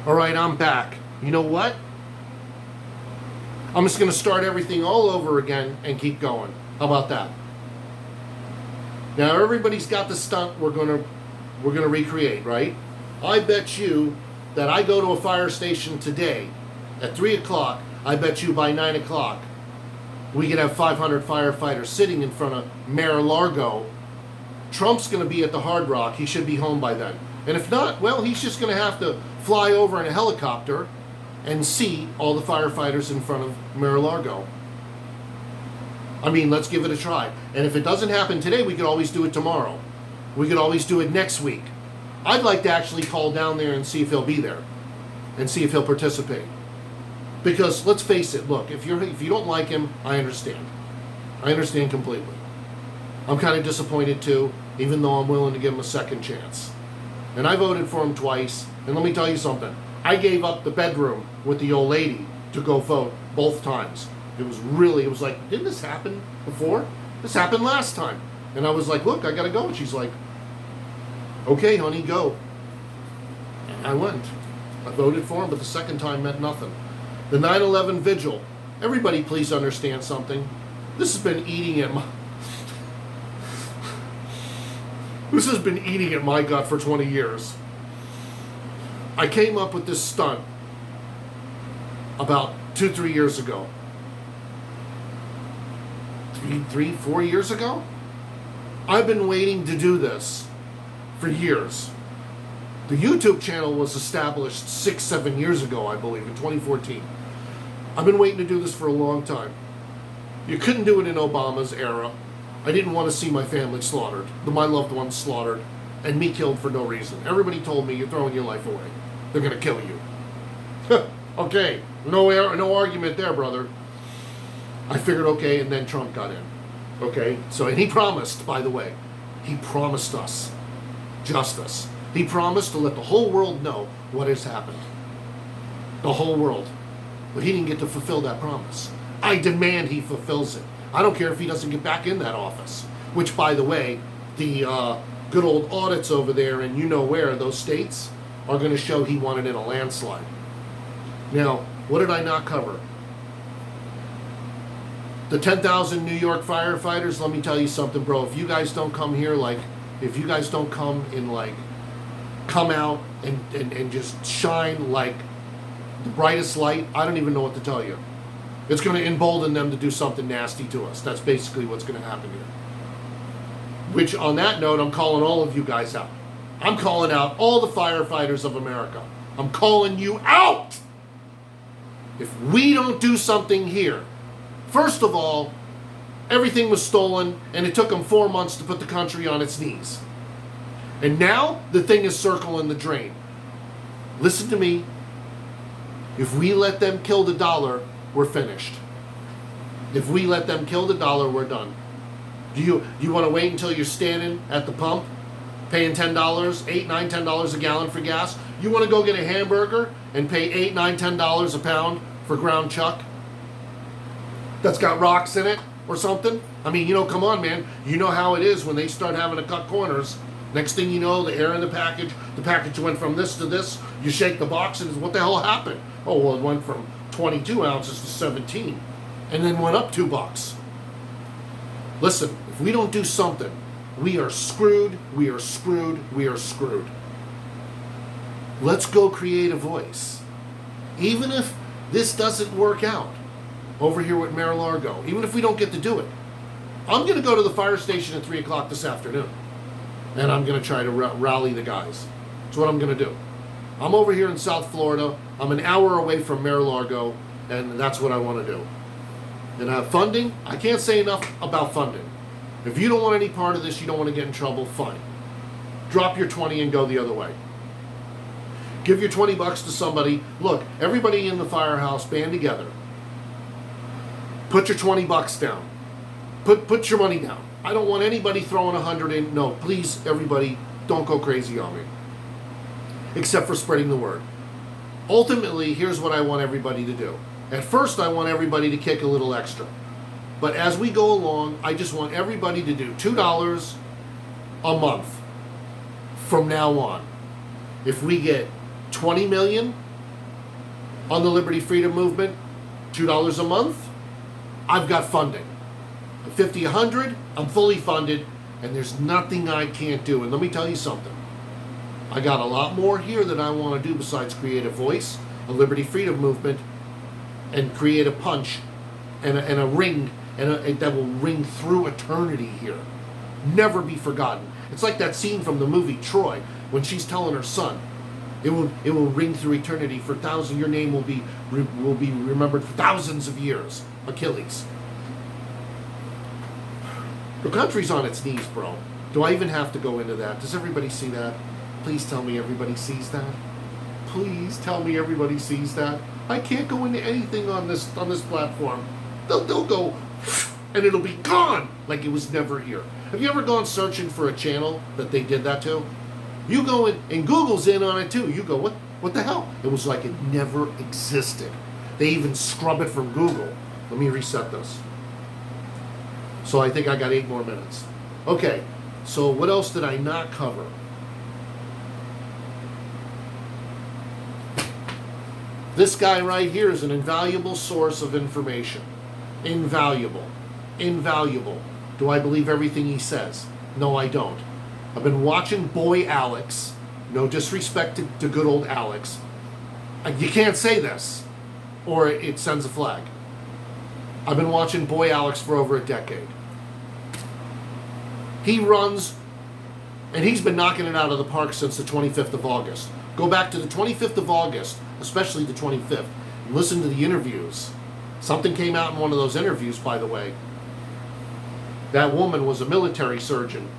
All right, I'm back. You know what? I'm just going to start everything all over again and keep going. How about that? Now everybody's got the stunt we're going to recreate, right? I bet you that I go to a fire station today at 3 o'clock. I bet you by 9 o'clock we could have 500 firefighters sitting in front of Mar-a-Lago. Trump's going to be at the Hard Rock. He should be home by then. And if not, well, he's just going to have to fly over in a helicopter and see all the firefighters in front of Mar-a-Lago. I mean, let's give it a try. And if it doesn't happen today, we could always do it tomorrow. We could always do it next week. I'd like to actually call down there and see if he'll be there and see if he'll participate. Because let's face it, look, if you don't like him, I understand. I understand completely. I'm kind of disappointed too, even though I'm willing to give him a second chance. And I voted for him twice. And let me tell you something. I gave up the bedroom with the old lady to go vote both times. It was like, didn't this happen before? This happened last time. And I was like, look, I got to go. And she's like, okay, honey, go. And I went. I voted for him, but the second time meant nothing. The 9/11 vigil. Everybody please understand something. This has been eating at my gut for 20 years. I came up with this stunt about 2-3 years ago. 4 years ago? I've been waiting to do this for years. The YouTube channel was established 6-7 years ago, I believe, in 2014. I've been waiting to do this for a long time. You couldn't do it in Obama's era. I didn't want to see my family slaughtered, my loved ones slaughtered, and me killed for no reason. Everybody told me, you're throwing your life away. They're going to kill you. Okay, no argument there, brother. I figured, okay, and then Trump got in. Okay, so, and he promised, by the way, he promised us justice. He promised to let the whole world know what has happened. The whole world. But he didn't get to fulfill that promise. I demand he fulfills it. I don't care if he doesn't get back in that office. Which, by the way, the good old audits over there in you know where, those states, are going to show he won it in a landslide. Now, what did I not cover? The 10,000 New York firefighters, let me tell you something, bro. If you guys don't come here, come out and just shine like the brightest light, I don't even know what to tell you. It's going to embolden them to do something nasty to us. That's basically what's going to happen here. Which, on that note, I'm calling all of you guys out. I'm calling out all the firefighters of America. I'm calling you out! If we don't do something here, first of all, everything was stolen, and it took them 4 months to put the country on its knees. And now, the thing is circling the drain. Listen to me. If we let them kill the dollar, we're finished. If we let them kill the dollar, we're done. Do you want to wait until you're standing at the pump, paying $10, $8, $9, $10 a gallon for gas? You want to go get a hamburger and pay $8, $9, $10 a pound for ground chuck that's got rocks in it or something? I mean, come on, man. You know how it is when they start having to cut corners. Next thing you know, the air in the package went from this to this. You shake the box and what the hell happened? Oh, well, it went from 22 ounces to 17 and then went up $2. Listen, if we don't do something, we are screwed, we are screwed, we are screwed. Let's go create a voice. Even if this doesn't work out over here with Mar-a-Lago, even if we don't get to do it, I'm going to go to the fire station at 3 o'clock this afternoon. And I'm going to try to rally the guys. That's what I'm going to do. I'm over here in South Florida. I'm an hour away from Mar-a-Lago, and that's what I want to do. And funding, I can't say enough about funding. If you don't want any part of this, you don't want to get in trouble, fine. Drop your 20 and go the other way. Give your $20 to somebody. Look, everybody in the firehouse, band together. Put your $20 down. Put your money down. I don't want anybody throwing 100 in. No, please, everybody, don't go crazy on me. Except for spreading the word. Ultimately, here's what I want everybody to do. At first, I want everybody to kick a little extra. But as we go along, I just want everybody to do $2 a month from now on. If we get 20 million, on the Liberty Freedom Movement, $2 a month, I've got funding. At 50, 100, I'm fully funded, and there's nothing I can't do. And let me tell you something. I got a lot more here that I want to do besides create a voice, a Liberty Freedom Movement, and create a punch and a ring that will ring through eternity here. Never be forgotten. It's like that scene from the movie Troy when she's telling her son, it will ring through eternity for thousands. Your name will be remembered for thousands of years. Achilles. The country's on its knees, bro. Do I even have to go into that? Does everybody see that? Please tell me everybody sees that. Please tell me everybody sees that. I can't go into anything on this platform. They'll go and it'll be gone like it was never here. Have you ever gone searching for a channel that they did that to? You go in, and Google's in on it too. You go, what the hell? It was like it never existed. They even scrub it from Google. Let me reset this. So I think I got 8 more minutes. Okay, so what else did I not cover? This guy right here is an invaluable source of information. Invaluable. Invaluable. Do I believe everything he says? No, I don't. I've been watching Boy Alex. No disrespect to good old Alex. You can't say this, or it sends a flag. I've been watching Boy Alex for over a decade. He runs, and he's been knocking it out of the park since the 25th of August. Go back to the 25th of August, especially the 25th, and listen to the interviews. Something came out in one of those interviews, by the way. That woman was a military surgeon,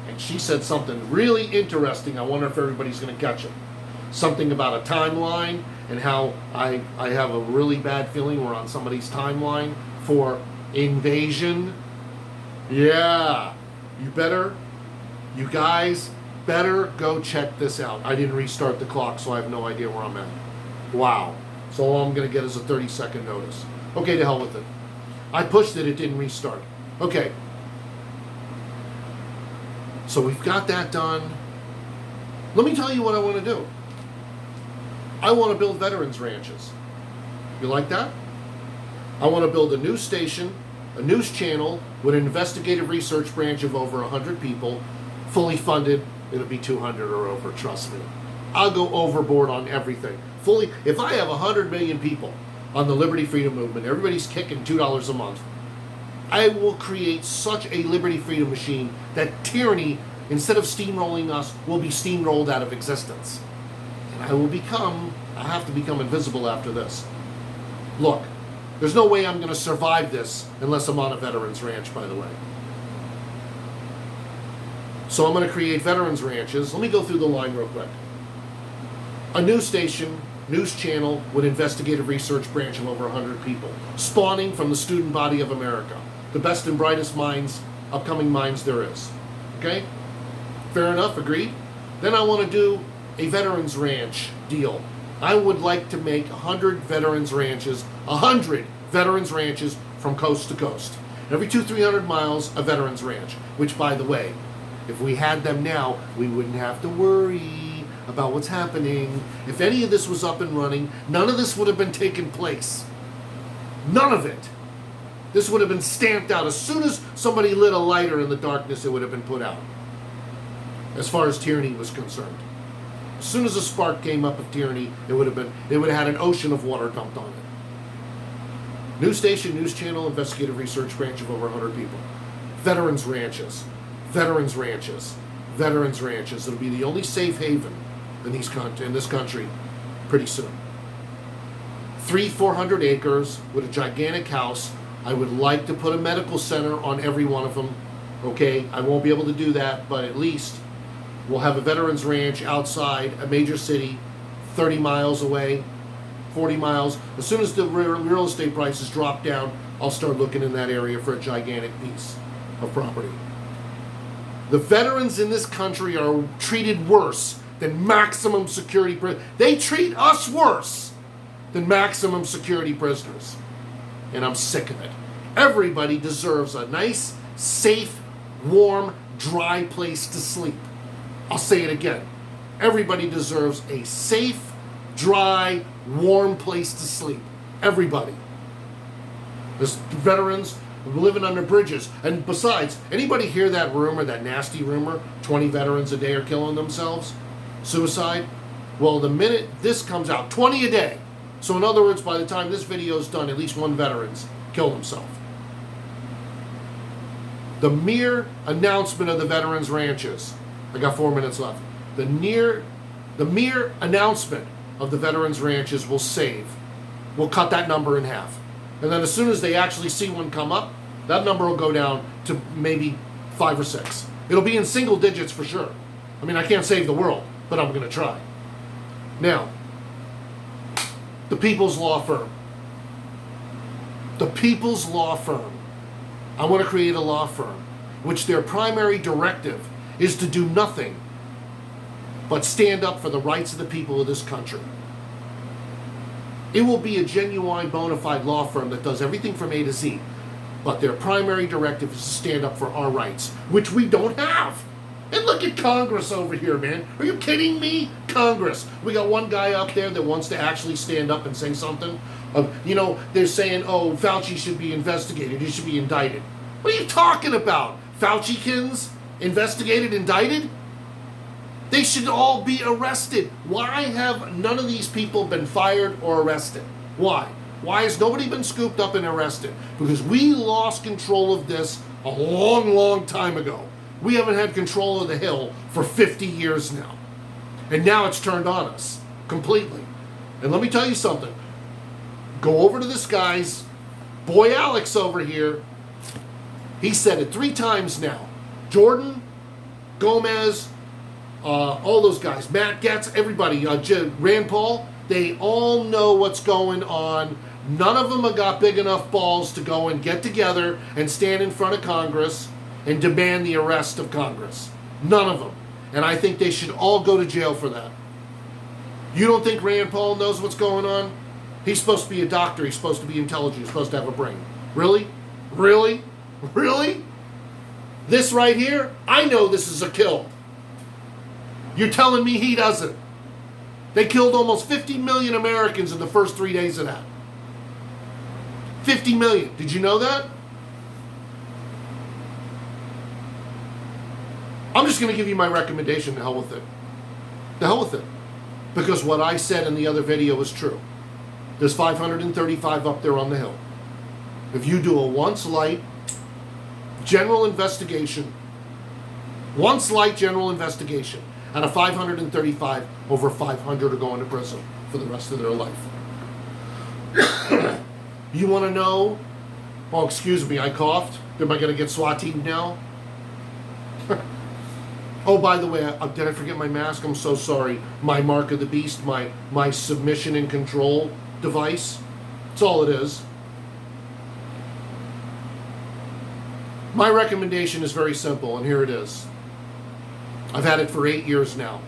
and she said something really interesting. I wonder if everybody's going to catch it. Something about a timeline and how I have a really bad feeling we're on somebody's timeline for invasion. Yeah, you guys better go check this out. I didn't restart the clock, so I have no idea where I'm at. Wow. So all I'm going to get is a 30-second notice. Okay, to hell with it. I pushed it, it didn't restart. Okay. So we've got that done. Let me tell you what I want to do. I want to build veterans ranches. You like that? I want to build a news station, a news channel with an investigative research branch of over 100 people, fully funded. It'll be 200 or over, trust me. I'll go overboard on everything. Fully, if I have 100 million people on the Liberty Freedom Movement, everybody's kicking $2 a month, I will create such a Liberty Freedom machine that tyranny, instead of steamrolling us, will be steamrolled out of existence. And I have to become invisible after this. Look, there's no way I'm going to survive this unless I'm on a veterans ranch, by the way. So I'm going to create veterans ranches. Let me go through the line real quick. A news station, news channel with investigative research branch of over 100 people, spawning from the student body of America. The best and brightest minds, upcoming minds there is. Okay? Fair enough, agreed? Then I want to do a veterans ranch deal. I would like to make 100 veterans ranches, 100 veterans ranches from coast to coast. Every 200-300 miles, a veterans ranch, which, by the way, if we had them now, we wouldn't have to worry about what's happening. If any of this was up and running, none of this would have been taking place. None of it. This would have been stamped out. As soon as somebody lit a lighter in the darkness, it would have been put out. As far as tyranny was concerned. As soon as a spark came up of tyranny, it would have had an ocean of water dumped on it. News station, news channel, investigative research branch of over 100 people. Veterans ranches. Veterans ranches. Veterans ranches. It'll be the only safe haven in this country pretty soon. 300-400 acres with a gigantic house. I would like to put a medical center on every one of them. Okay, I won't be able to do that, but at least we'll have a veterans ranch outside a major city, 30 miles away, 40 miles. As soon as the real estate prices drop down, I'll start looking in that area for a gigantic piece of property. The veterans in this country are treated worse than maximum security prisoners. They treat us worse than maximum security prisoners. And I'm sick of it. Everybody deserves a nice, safe, warm, dry place to sleep. I'll say it again. Everybody deserves a safe, dry, warm place to sleep. Everybody. There's veterans living under bridges. And besides, anybody hear that rumor, that nasty rumor, 20 veterans a day are killing themselves? Suicide? Well, the minute this comes out, 20 a day. So in other words, by the time this video is done, at least one veteran's killed himself. The mere announcement of the veterans' ranches, I got 4 minutes left. The mere announcement of the veterans' ranches will cut that number in half. And then as soon as they actually see one come up, that number will go down to maybe 5 or 6. It'll be in single digits for sure. I mean, I can't save the world, but I'm going to try. Now, the People's Law Firm. The People's Law Firm. I want to create a law firm which their primary directive is to do nothing but stand up for the rights of the people of this country. It will be a genuine, bona fide law firm that does everything from A to Z, but their primary directive is to stand up for our rights, which we don't have. And look at Congress over here, man. Are you kidding me? Congress. We got one guy up there that wants to actually stand up and say something. They're saying, Fauci should be investigated. He should be indicted. What are you talking about? Fauci-kins? Investigated, indicted? They should all be arrested. Why have none of these people been fired or arrested? Why? Why has nobody been scooped up and arrested? Because we lost control of this a long, long time ago. We haven't had control of the Hill for 50 years now. And now it's turned on us completely. And let me tell you something. Go over to this guy's boy Alex over here. He said it 3 times now. Jordan, Gomez, all those guys, Matt Gaetz, everybody, Rand Paul, they all know what's going on. None of them have got big enough balls to go and get together and stand in front of Congress and demand the arrest of Congress. None of them. And I think they should all go to jail for that. You don't think Rand Paul knows what's going on? He's supposed to be a doctor. He's supposed to be intelligent. He's supposed to have a brain. Really? Really? Really? This right here, I know this is a kill. You're telling me he doesn't. They killed almost 50 million Americans in the first 3 days of that. 50 million. Did you know that? I'm just going to give you my recommendation. The hell with it. The hell with it. Because what I said in the other video is true. There's 535 up there on the Hill. If you do a once light general investigation, once light general investigation, out of 535, over 500 are going to prison for the rest of their life. You want to know? Oh, excuse me, I coughed. Am I going to get SWAT teamed now? Oh, by the way, did I forget my mask? I'm so sorry. My Mark of the Beast, my submission and control device. That's all it is. My recommendation is very simple, and here it is. I've had it for 8 years now.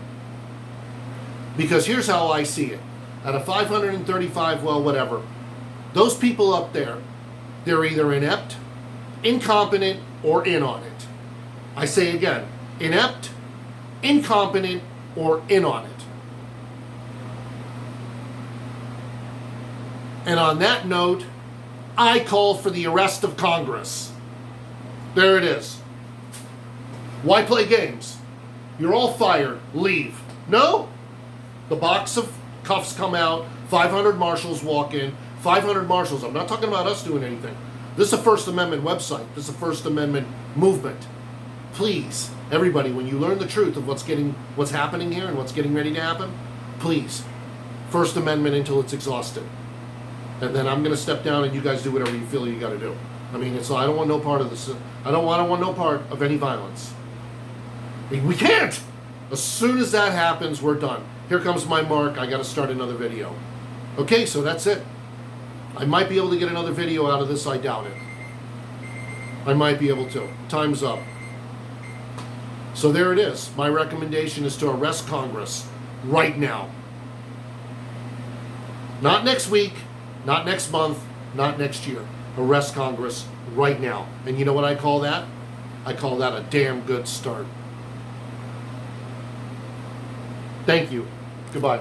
Because here's how I see it. Out of 535, well, whatever. Those people up there, they're either inept, incompetent, or in on it. I say again, inept, incompetent, or in on it. And on that note, I call for the arrest of Congress. There it is. Why play games? You're all fired. Leave. No? The box of cuffs come out. 500 marshals walk in. 500 marshals. I'm not talking about us doing anything. This is a First Amendment website. This is a First Amendment movement. Please, everybody, when you learn the truth of what's happening here and what's getting ready to happen, please, First Amendment until it's exhausted. And then I'm going to step down and you guys do whatever you feel you got to do. I mean, I don't want no part of this. I don't want no part of any violence. We can't. As soon as that happens, we're done. Here comes my mark. I got to start another video. Okay, so that's it. I might be able to get another video out of this. I doubt it. I might be able to. Time's up. So there it is. My recommendation is to arrest Congress right now. Not next week, not next month, not next year. Arrest Congress right now. And you know what I call that? I call that a damn good start. Thank you. Goodbye.